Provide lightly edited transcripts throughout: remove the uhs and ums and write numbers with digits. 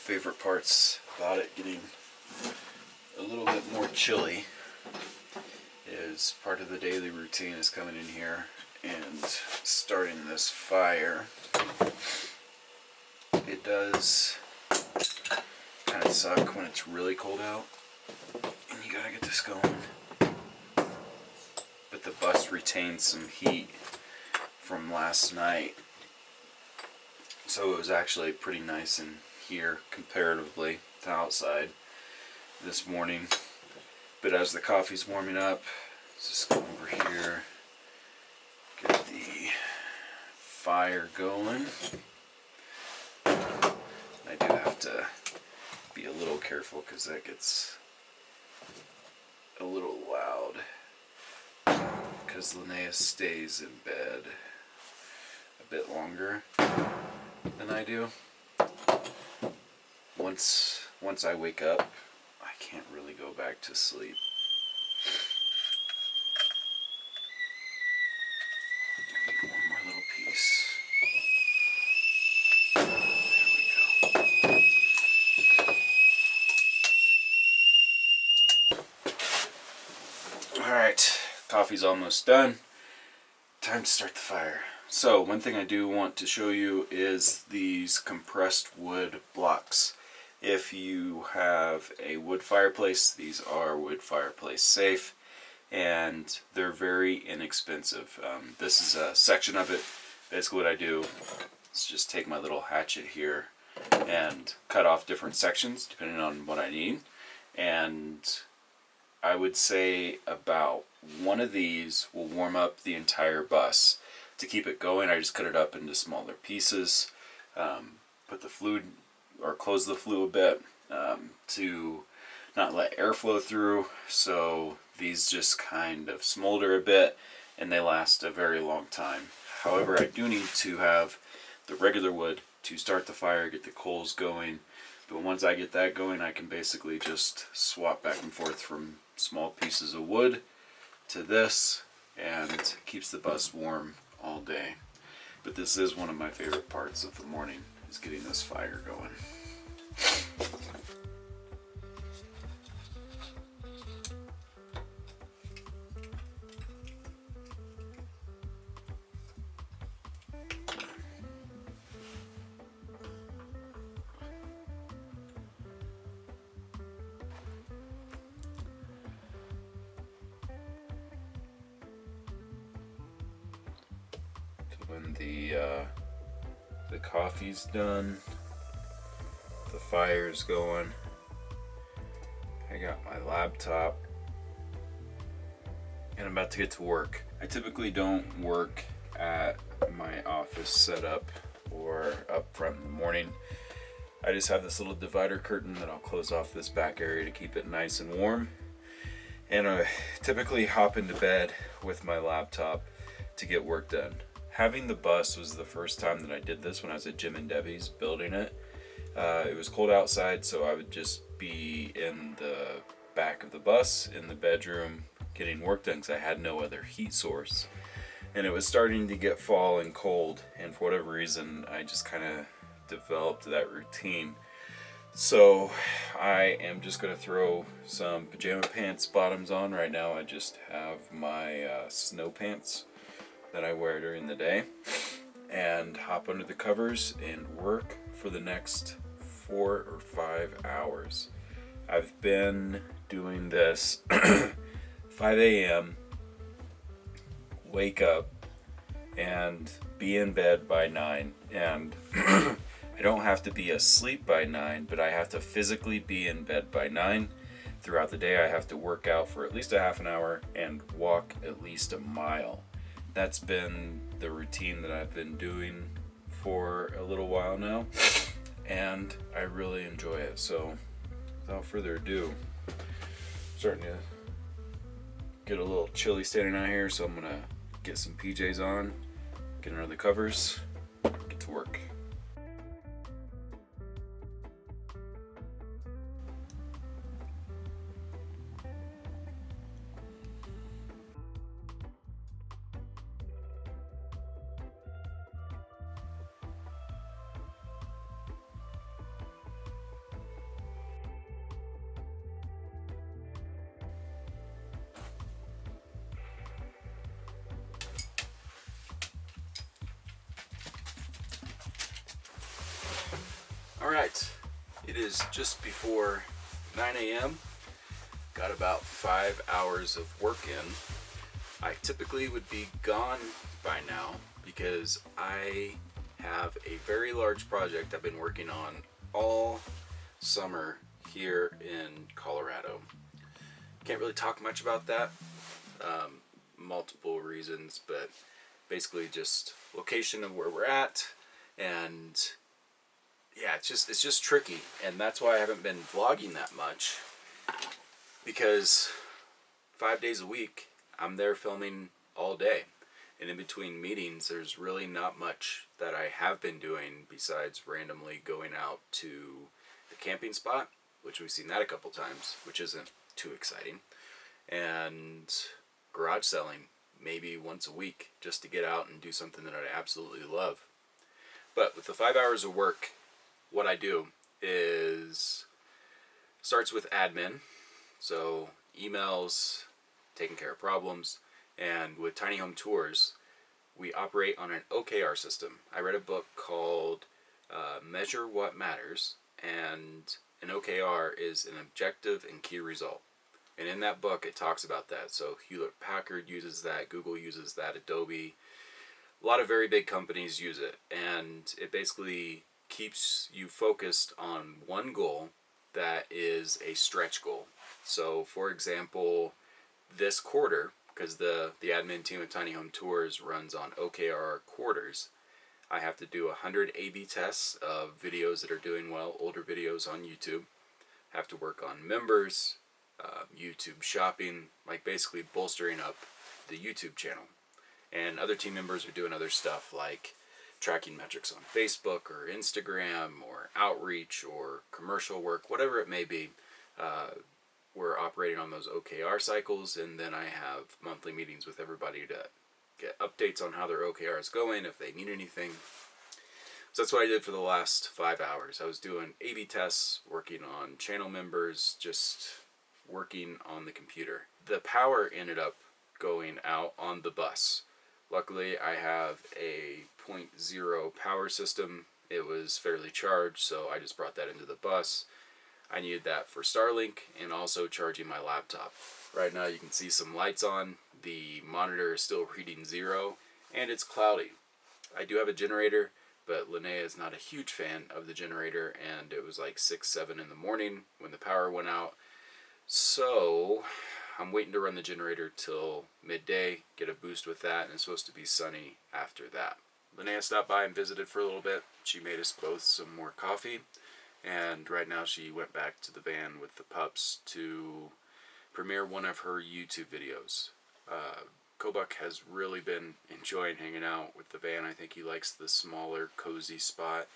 favorite parts about it getting a little bit more chilly is part of the daily routine is coming in here and starting this fire. It does kind of suck when it's really cold out and you gotta get this going. But the bus retained some heat from last night, so it was actually pretty nice in here comparatively to outside this morning. But as the coffee's warming up, let's just go over here, get the fire going. I do have to be a little careful because that gets a little loud because Linnea stays in bed a bit longer than I do. Once I wake up, I can't really go back to sleep. I need one more little piece. There we go. Alright, coffee's almost done. Time to start the fire. So, one thing I do want to show you is these compressed wood blocks. If you have a wood fireplace, these are wood fireplace safe, and they're very inexpensive. This is a section of it. Basically what I do is just take my little hatchet here and cut off different sections depending on what I need. And I would say about one of these will warm up the entire bus. To keep it going, I just cut it up into smaller pieces, put the fluid, or close the flue a bit to not let air flow through, so these just kind of smolder a bit and they last a very long time. However, I do need to have the regular wood to start the fire, get the coals going, but once I get that going, I can basically just swap back and forth from small pieces of wood to this, and keeps the bus warm all day. But this is one of my favorite parts of the morning, is getting this fire going. When the coffee's done, the fire's going, I got my laptop and I'm about to get to work. I typically don't work at my office setup or up front in the morning. I just have this little divider curtain that I'll close off this back area to keep it nice and warm. And I typically hop into bed with my laptop to get work done. Having the bus was the first time that I did this when I was at Jim and Debbie's building it. It was cold outside, so I would just be in the back of the bus in the bedroom getting work done because I had no other heat source. And it was starting to get fall and cold, and for whatever reason I just kind of developed that routine. So I am just going to throw some pajama pants bottoms on right now. I just have my snow pants that I wear during the day, and hop under the covers and work for the next 4 or 5 hours. I've been doing this 5 a.m., wake up, and be in bed by 9. And I don't have to be asleep by 9, but I have to physically be in bed by 9. Throughout the day, I have to work out for at least a half an hour and walk at least a mile. That's been the routine that I've been doing for a little while now, and I really enjoy it. So without further ado, I'm starting to get a little chilly standing out here, so I'm gonna get some PJs on, get under the covers, get to work. Alright, it is just before 9 a.m. Got about 5 hours of work in. I typically would be gone by now because I have a very large project I've been working on all summer here in Colorado. Can't really talk much about that. Multiple reasons, but basically just location of where we're at, and yeah, it's just tricky, and that's why I haven't been vlogging that much, because 5 days a week I'm there filming all day, and in between meetings there's really not much that I have been doing besides randomly going out to the camping spot, which we've seen that a couple times, which isn't too exciting, and garage selling maybe once a week just to get out and do something that I absolutely love. But with the 5 hours of work, what I do is starts with admin, so emails, taking care of problems, and with tiny home tours, we operate on an OKR system. I read a book called Measure What Matters, and an OKR is an objective and key result. And in that book, it talks about that. So Hewlett-Packard uses that, Google uses that, Adobe. A lot of very big companies use it. And it basically keeps you focused on one goal that is a stretch goal. So, for example, this quarter, because the admin team of Tiny Home Tours runs on OKR quarters, I have to do 100 A/B tests of videos that are doing well, older videos on YouTube. I have to work on members, YouTube shopping, like basically bolstering up the YouTube channel. And other team members are doing other stuff like tracking metrics on Facebook or Instagram or outreach or commercial work, whatever it may be. We're operating on those OKR cycles, and then I have monthly meetings with everybody to get updates on how their OKR is going, if they need anything. So that's what I did for the last 5 hours. I was doing A/B tests, working on channel members, just working on the computer. The power ended up going out on the bus. Luckily, I have a 0.0 power system. It was fairly charged, so I just brought that into the bus. I needed that for Starlink and also charging my laptop. Right now you can see some lights on. The monitor is still reading 0, and it's cloudy. I do have a generator, but Linnea is not a huge fan of the generator, and it was like 6, 7 in the morning when the power went out. So I'm waiting to run the generator till midday, get a boost with that, and it's supposed to be sunny after that. Linnea stopped by and visited for a little bit. She made us both some more coffee, and right now she went back to the van with the pups to premiere one of her YouTube videos. Kobuk has really been enjoying hanging out with the van. I think he likes the smaller, cozy spot,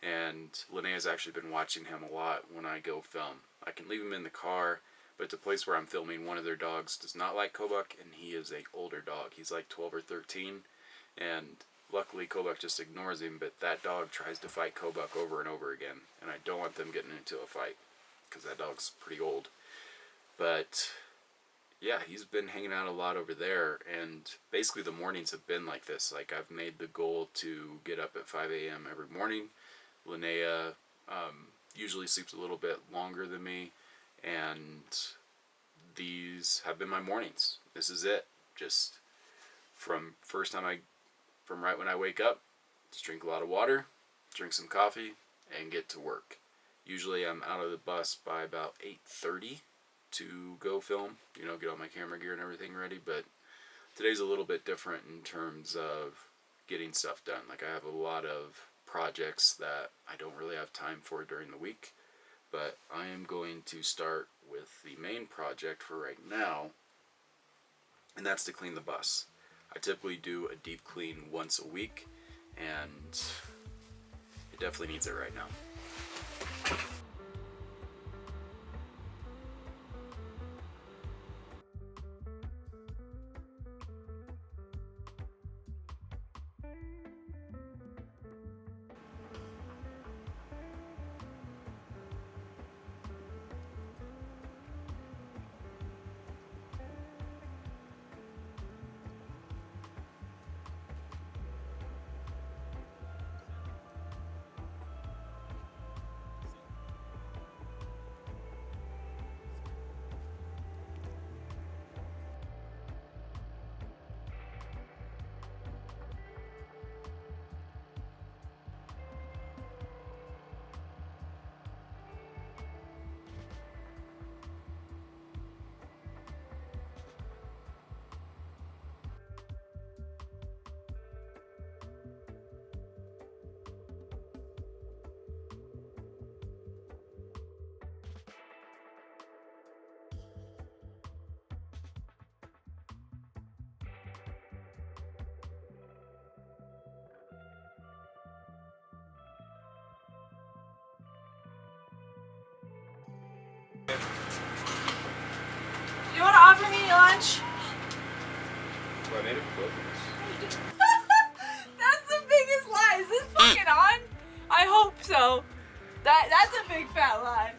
and Linnea's actually been watching him a lot when I go film. I can leave him in the car, but the place where I'm filming, one of their dogs does not like Kobuk, and he is an older dog. He's like 12 or 13, and luckily Kobuk just ignores him, but that dog tries to fight Kobuk over and over again, and I don't want them getting into a fight, because that dog's pretty old. But yeah, he's been hanging out a lot over there, and basically the mornings have been like this. Like, I've made the goal to get up at 5 a.m. every morning. Linnea usually sleeps a little bit longer than me, and these have been my mornings. This is it. Just from right when I wake up, just drink a lot of water, drink some coffee, and get to work. Usually I'm out of the bus by about 8:30 to go film, get all my camera gear and everything ready, but today's a little bit different in terms of getting stuff done. Like, I have a lot of projects that I don't really have time for during the week, but I am going to start with the main project for right now, and that's to clean the bus. I typically do a deep clean once a week, and it definitely needs it right now. You want to offer me lunch? Well, I made it for both of us. That's the biggest lie. Is this fucking on? I hope so. That's a big fat lie.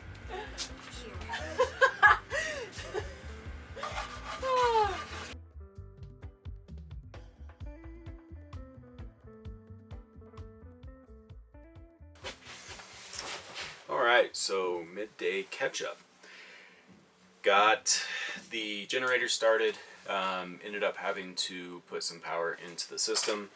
Alright, so midday catch-up. Got the generator started, ended up having to put some power into the system.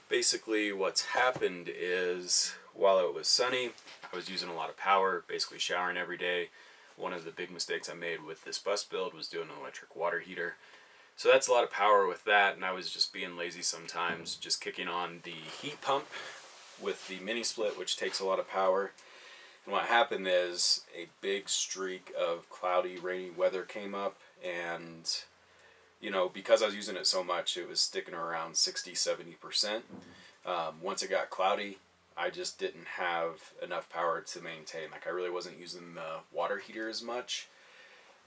Basically what's happened is, while it was sunny, I was using a lot of power, basically showering every day. One of the big mistakes I made with this bus build was doing an electric water heater. So that's a lot of power with that, and I was just being lazy sometimes, just kicking on the heat pump with the mini split, which takes a lot of power. And what happened is a big streak of cloudy, rainy weather came up, and you know, because I was using it so much, it was sticking around 60-70%. Once it got cloudy, I just didn't have enough power to maintain. Like, I really wasn't using the water heater as much.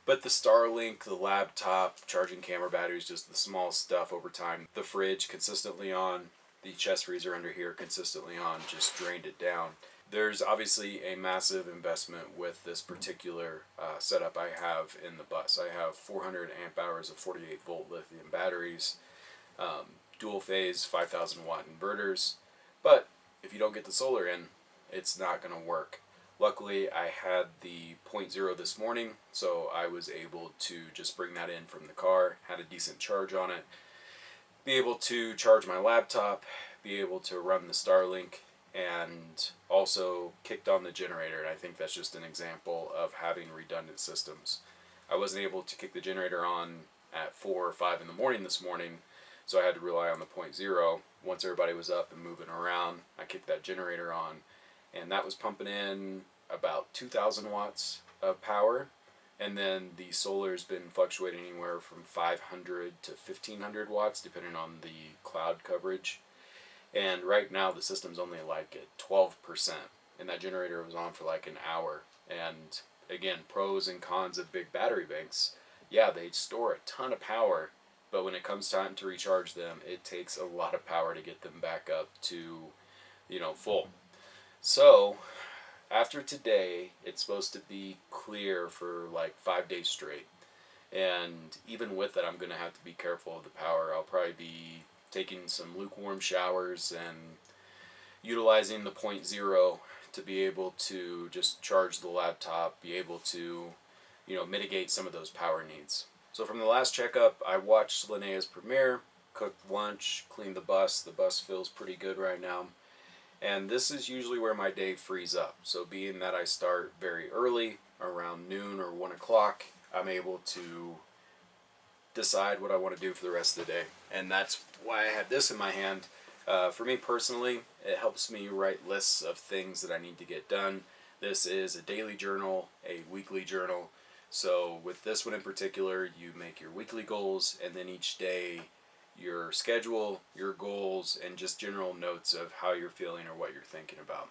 But the Starlink, the laptop, charging camera batteries, just the small stuff over time. The fridge consistently on, the chest freezer under here consistently on, just drained it down. There's obviously a massive investment with this particular setup I have in the bus. I have 400 amp hours of 48 volt lithium batteries, dual phase 5,000 watt inverters, but if you don't get the solar in, it's not going to work. Luckily, I had the 0.0 this morning, so I was able to just bring that in from the car, had a decent charge on it, be able to charge my laptop, be able to run the Starlink, and also kicked on the generator. And I think that's just an example of having redundant systems. I wasn't able to kick the generator on at 4 or 5 in the morning this morning, so I had to rely on the 0.0. Once everybody was up and moving around, I kicked that generator on, and that was pumping in about 2,000 watts of power. And then the solar's been fluctuating anywhere from 500 to 1,500 watts depending on the cloud coverage. And right now the system's only like at 12%, and that generator was on for like an hour. And again, pros and cons of big battery banks. Yeah, they store a ton of power, but when it comes time to recharge them, it takes a lot of power to get them back up to, full. So after today, it's supposed to be clear for like 5 days straight. And even with that, I'm going to have to be careful of the power. I'll probably be taking some lukewarm showers and utilizing the 0.0 to be able to just charge the laptop, be able to, mitigate some of those power needs. So from the last checkup, I watched Linnea's premiere, cooked lunch, cleaned the bus. The bus feels pretty good right now. And this is usually where my day frees up. So being that I start very early, around noon or 1 o'clock, I'm able to decide what I want to do for the rest of the day. And that's why I had this in my hand. For me personally, it helps me write lists of things that I need to get done. This is a daily journal, a weekly journal. So with this one in particular, you make your weekly goals, and then each day your schedule, your goals, and just general notes of how you're feeling or what you're thinking about.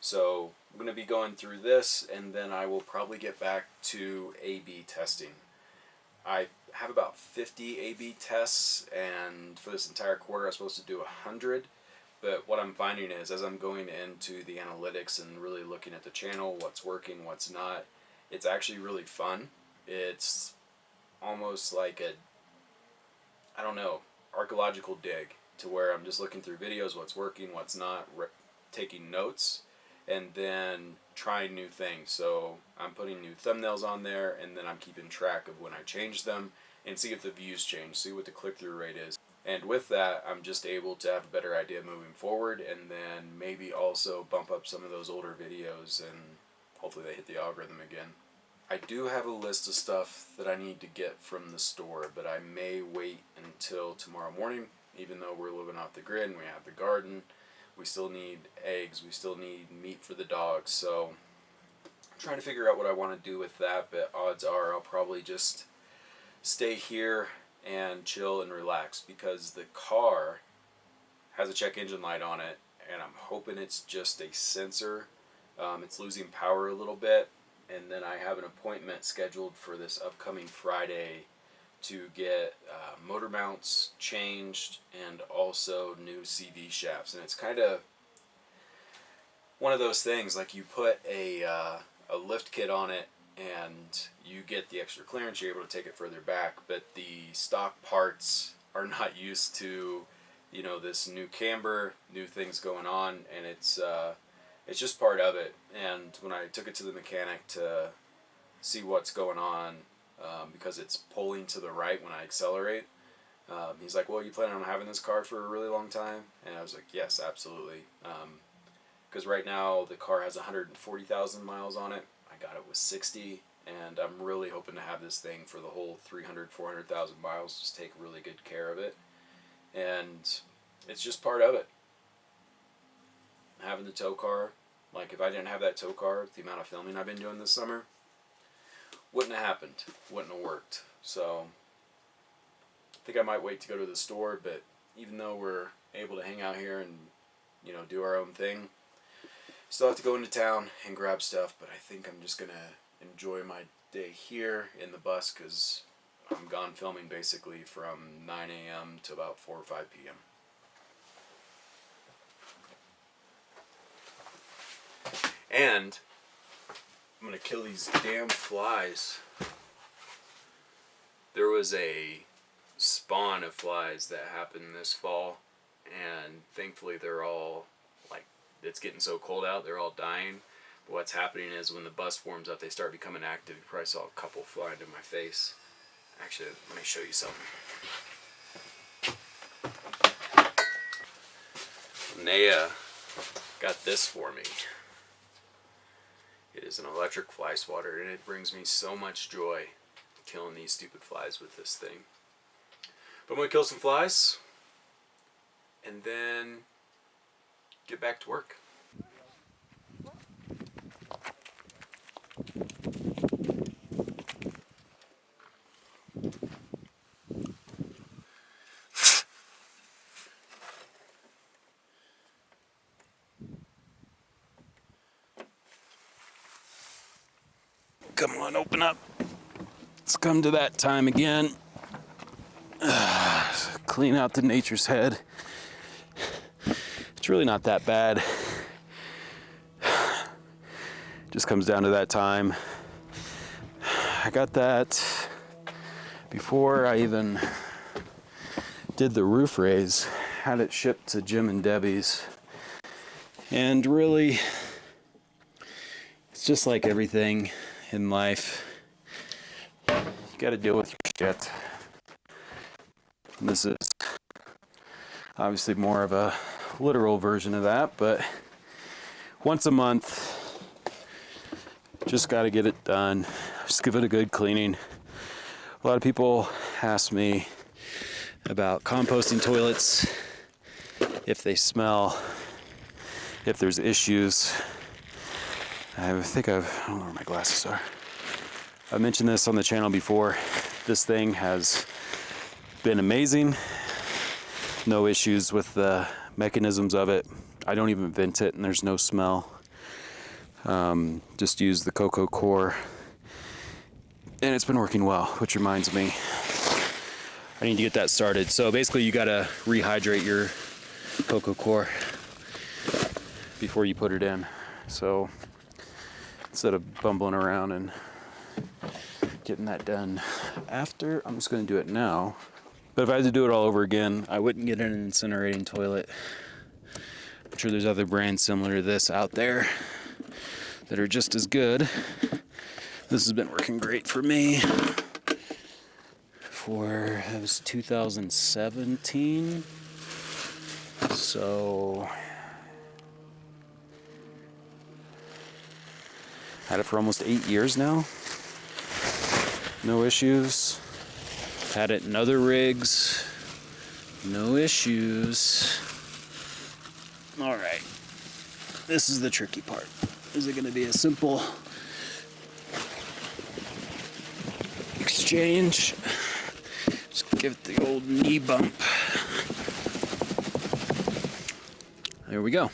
So I'm going to be going through this, and then I will probably get back to A/B testing. I have about 50 A/B tests, and for this entire quarter I was supposed to do 100. But what I'm finding is, as I'm going into the analytics and really looking at the channel, what's working, what's not, it's actually really fun. It's almost like archaeological dig, to where I'm just looking through videos, what's working, what's not, taking notes, and then trying new things. So I'm putting new thumbnails on there, and then I'm keeping track of when I change them and see if the views change, see what the click-through rate is. And with that, I'm just able to have a better idea moving forward, and then maybe also bump up some of those older videos, and hopefully they hit the algorithm again. I do have a list of stuff that I need to get from the store, but I may wait until tomorrow morning. Even though we're living off the grid and we have the garden, we still need eggs, we still need meat for the dogs. So I'm trying to figure out what I want to do with that, but odds are I'll probably just stay here and chill and relax, because the car has a check engine light on it, and I'm hoping it's just a sensor. It's losing power a little bit, and then I have an appointment scheduled for this upcoming Friday to get motor mounts changed and also new CV shafts. And it's kind of one of those things, like you put a lift kit on it and you get the extra clearance, you're able to take it further back, but the stock parts are not used to, you know, this new camber, new things going on, and it's just part of it. And when I took it to the mechanic to see what's going on, because it's pulling to the right when I accelerate, he's like, well, you plan on having this car for a really long time? And I was like, yes, absolutely. Because right now the car has 140,000 miles on it. I got it with 60, and I'm really hoping to have this thing for the whole 300, 400,000 miles. Just take really good care of it. And it's just part of it. Having the tow car, like if I didn't have that tow car, the amount of filming I've been doing this summer wouldn't have happened, wouldn't have worked. So I think I might wait to go to the store, but even though we're able to hang out here and, you know, do our own thing, still have to go into town and grab stuff. But I think I'm just gonna enjoy my day here in the bus, because I'm gone filming basically from 9 a.m. to about 4 or 5 p.m. And I'm gonna kill these damn flies. There was a spawn of flies that happened this fall, and thankfully they're all, like, it's getting so cold out, they're all dying. But what's happening is when the bus warms up, they start becoming active. You probably saw a couple fly into my face. Actually, let me show you something. Naya got this for me. It is an electric fly swatter, and it brings me so much joy killing these stupid flies with this thing. But I'm going to kill some flies and then get back to work. Come on, open up. It's come to that time again. Clean out the nature's head. It's really not that bad. Just comes down to that time. I got that before I even did the roof raise. Had it shipped to Jim and Debbie's. And really, it's just like everything in life. You gotta deal with your shit. And this is obviously more of a literal version of that, but once a month, just gotta get it done. Just give it a good cleaning. A lot of people ask me about composting toilets, if they smell, if there's issues. I don't know where my glasses are. I've mentioned this on the channel before. This thing has been amazing. No issues with the mechanisms of it. I don't even vent it, and there's no smell. Just use the cocoa core, and it's been working well, which reminds me, I need to get that started. So basically you gotta rehydrate your cocoa core before you put it in. So instead of bumbling around and getting that done after, I'm just going to do it now. But if I had to do it all over again, I wouldn't get an incinerating toilet. I'm sure there's other brands similar to this out there that are just as good. This has been working great for me. It was 2017. So had it for almost 8 years now. No issues. Had it in other rigs. No issues. All right. This is the tricky part. Is it going to be a simple exchange? Just give it the old knee bump. There we go.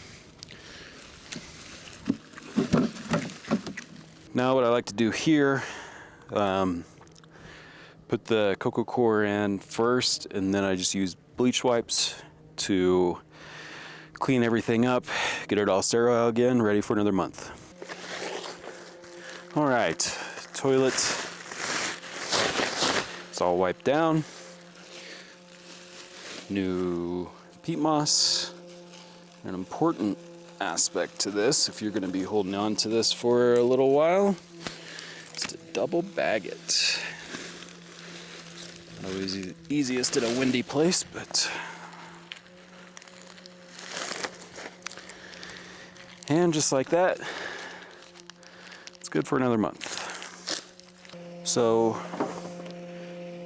Now what I like to do here, put the cocoa core in first, and then I just use bleach wipes to clean everything up, get it all sterile again, ready for another month. All right, toilet, it's all wiped down. New peat moss. An important aspect to this, if you're going to be holding on to this for a little while, is to double bag it. Not always the easiest in a windy place, but... And just like that, it's good for another month. So,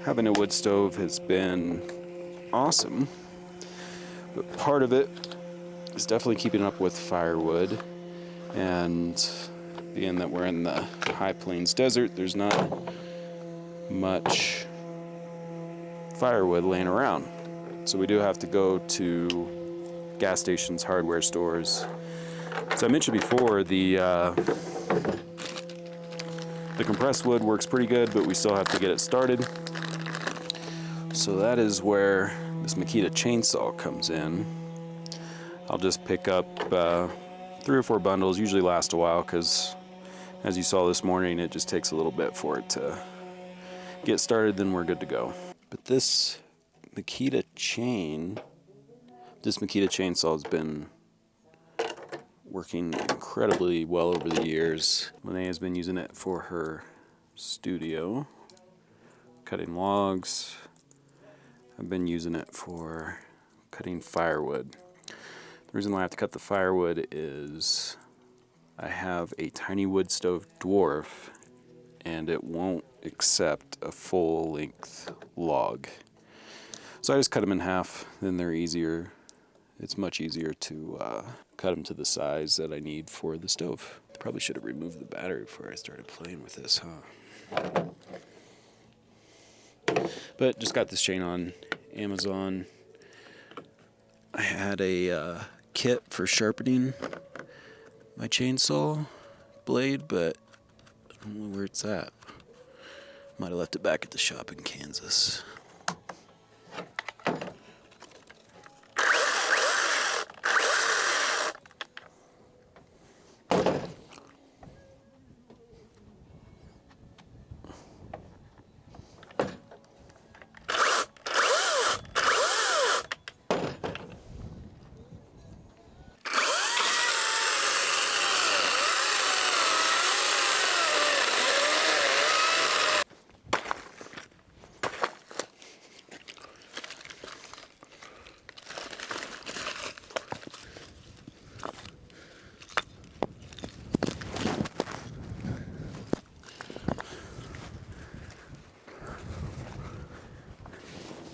having a wood stove has been awesome, but part of it is definitely keeping up with firewood, and being that we're in the high plains desert, there's not much firewood laying around. So we do have to go to gas stations, hardware stores. So I mentioned before, the compressed wood works pretty good, but we still have to get it started. So that is where this Makita chainsaw comes in. I'll just pick up 3 or 4 bundles, usually last a while, because as you saw this morning, it just takes a little bit for it to get started, then we're good to go. But this Makita chainsaw has been working incredibly well over the years. Linnea has been using it for her studio, cutting logs. I've been using it for cutting firewood. The reason why I have to cut the firewood is I have a tiny wood stove dwarf, and it won't accept a full-length log. So I just cut them in half, then they're easier. It's much easier to cut them to the size that I need for the stove. Probably should have removed the battery before I started playing with this, huh? But just got this chain on Amazon. I had a kit for sharpening my chainsaw blade, but I don't know where it's at. Might have left it back at the shop in Kansas.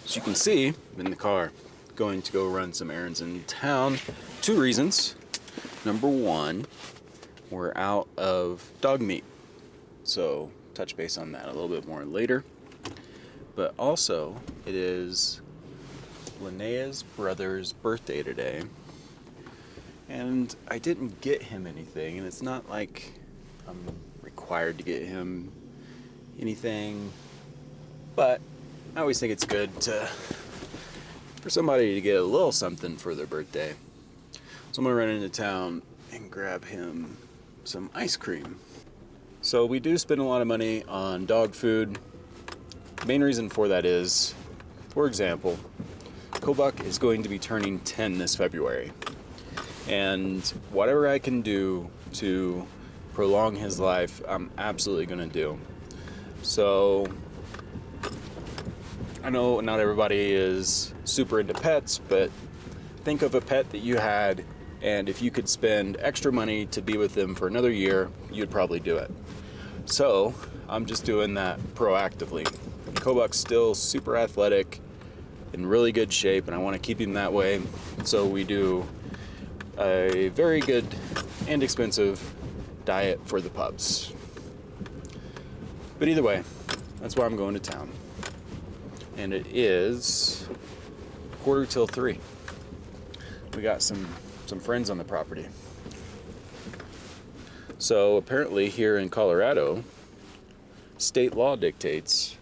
As you can see, I'm in the car, going to go run some errands in town. 2 reasons. Number 1, we're out of dog meat, so touch base on that a little bit more later. But also, it is Linnea's brother's birthday today, and I didn't get him anything, and it's not like I'm required to get him anything, but I always think it's good for somebody to get a little something for their birthday. So I'm gonna run into town and grab him some ice cream. So we do spend a lot of money on dog food. The main reason for that is, for example, Kobuck is going to be turning 10 this February. And whatever I can do to prolong his life, I'm absolutely gonna do. So I know not everybody is super into pets, but think of a pet that you had, and if you could spend extra money to be with them for another year, you'd probably do it. So I'm just doing that proactively. Kobuck's still super athletic, in really good shape, and I want to keep him that way. So we do a very good and expensive diet for the pups. But either way, that's why I'm going to town. And it is 2:45. We got some friends on the property. So apparently here in Colorado, state law dictates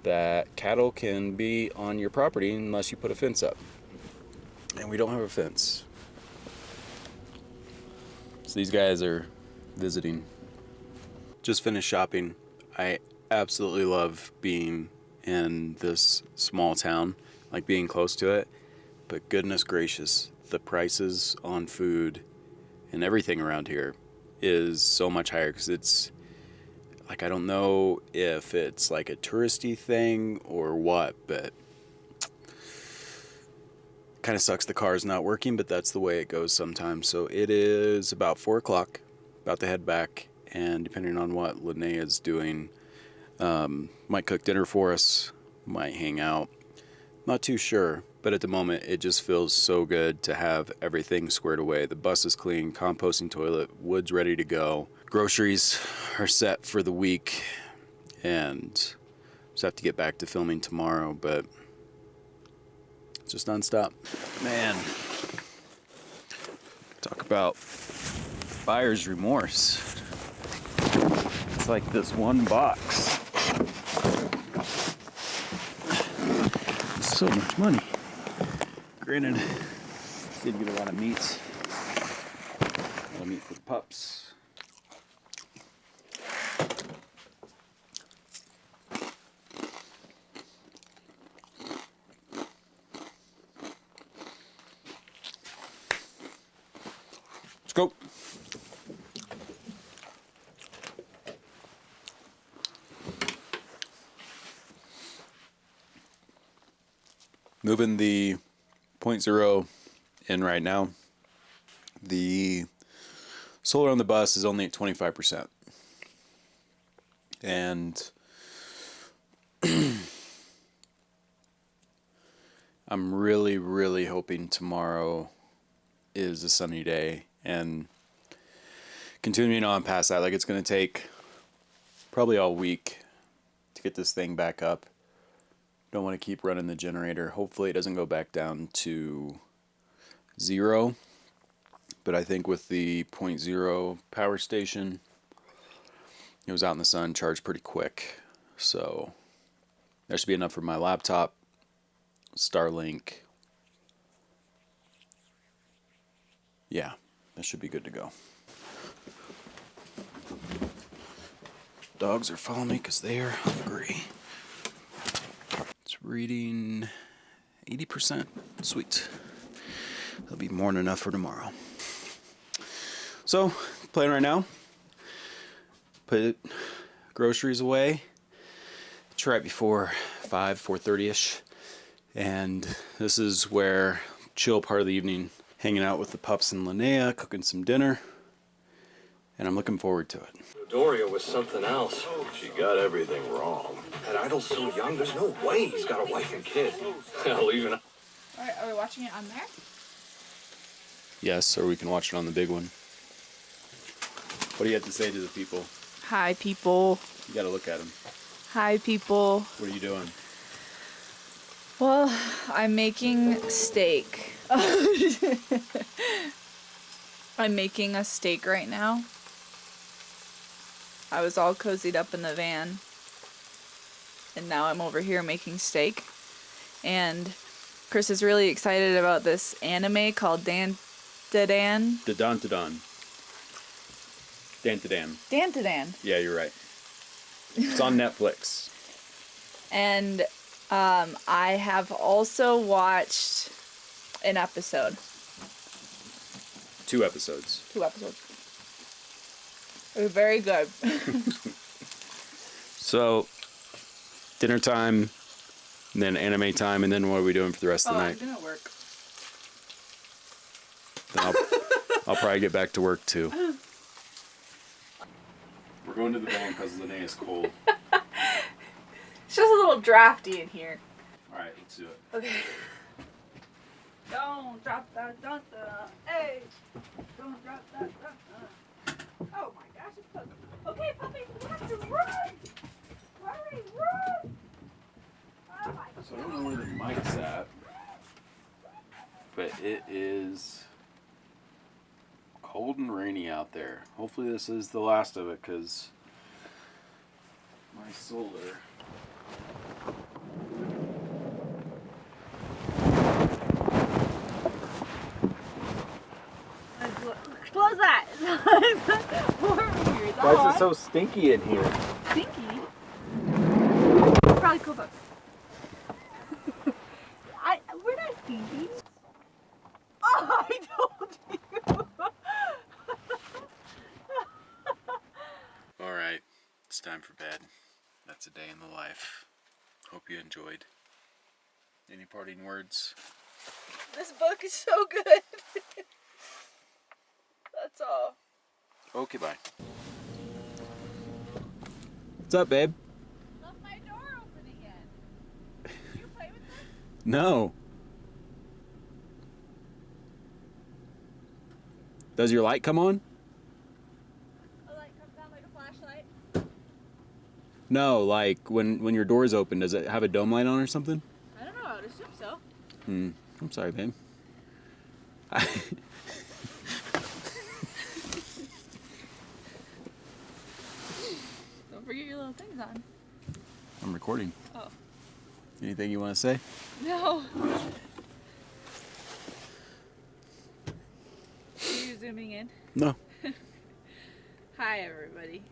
that cattle can be on your property unless you put a fence up. And we don't have a fence. So these guys are visiting. Just finished shopping. I absolutely love being in this small town, like being close to it. But goodness gracious, the prices on food and everything around here is so much higher because it's like, I don't know if it's like a touristy thing or what, but kind of sucks the car's not working, but that's the way it goes sometimes. So it is about 4 o'clock, about to head back, and depending on what Linnea is doing, might cook dinner for us, might hang out. Not too sure, but at the moment it just feels so good to have everything squared away. The bus is clean, composting toilet, wood's ready to go. Groceries are set for the week, and just have to get back to filming tomorrow, but it's just nonstop. Man, talk about buyer's remorse. It's like this one box. So much money. Granted, did get a lot of meat. A lot of meat for the pups. Let's go. Moving the 0.0 in right now. The solar on the bus is only at 25%. And I'm really, really hoping tomorrow is a sunny day. And continuing on past that, like, it's going to take probably all week to get this thing back up. Don't want to keep running the generator. Hopefully it doesn't go back down to 0. But I think with the 0.0 power station, it was out in the sun, charged pretty quick. So that should be enough for my laptop, Starlink. Yeah, that should be good to go. Dogs are following me because they are hungry. It's reading 80%. Sweet. That'll be more than enough for tomorrow. So, plan right now. Put groceries away. It's right before 4:30ish. And this is where chill part of the evening, hanging out with the pups and Linnea, cooking some dinner. And I'm looking forward to it. Doria was something else. She got everything wrong. That Idol's so young, there's no way he's got a wife and kid. Hell, even... Alright, are we watching it on there? Yes, or we can watch it on the big one. What do you have to say to the people? Hi, people. You gotta look at them. Hi, people. What are you doing? Well, I'm making steak. I'm making a steak right now. I was all cozied up in the van. And now I'm over here making steak. And Chris is really excited about this anime called Dan. Dantadan. Yeah, you're right. It's on Netflix. And I have also watched an episode. 2 episodes. 2 episodes. It was very good. So, dinner time, and then anime time, and then what are we doing for the rest of the night? I'm gonna work. Then I'll probably get back to work too. We're going to the van because Linnea is cold. It's just a little drafty in here. Alright, let's do it. Okay. Don't drop that dunta. Hey! Don't drop that dunta. Oh my gosh, it's close. Okay, puppy, we have to run! Hurry, run! Oh my So I don't know where the mic's at, but it is cold and rainy out there. Hopefully this is the last of it, because my solar... Close that. Why is it so stinky in here? Stinky? Probably cool books. We're not stinky. Oh, I told you. Alright, it's time for bed. That's a day in the life. Hope you enjoyed. Any parting words? This book is so good. That's all. Okay, bye. What's up, babe? Left my door open again. Did you play with this? No. Does your light come on? A light comes on like a flashlight. No, like when your door's open, does it have a dome light on or something? I don't know. I would assume so. I'm sorry, babe. Don't forget your little things on. I'm recording. Oh. Anything you want to say? No. Are you zooming in? No. Hi, everybody.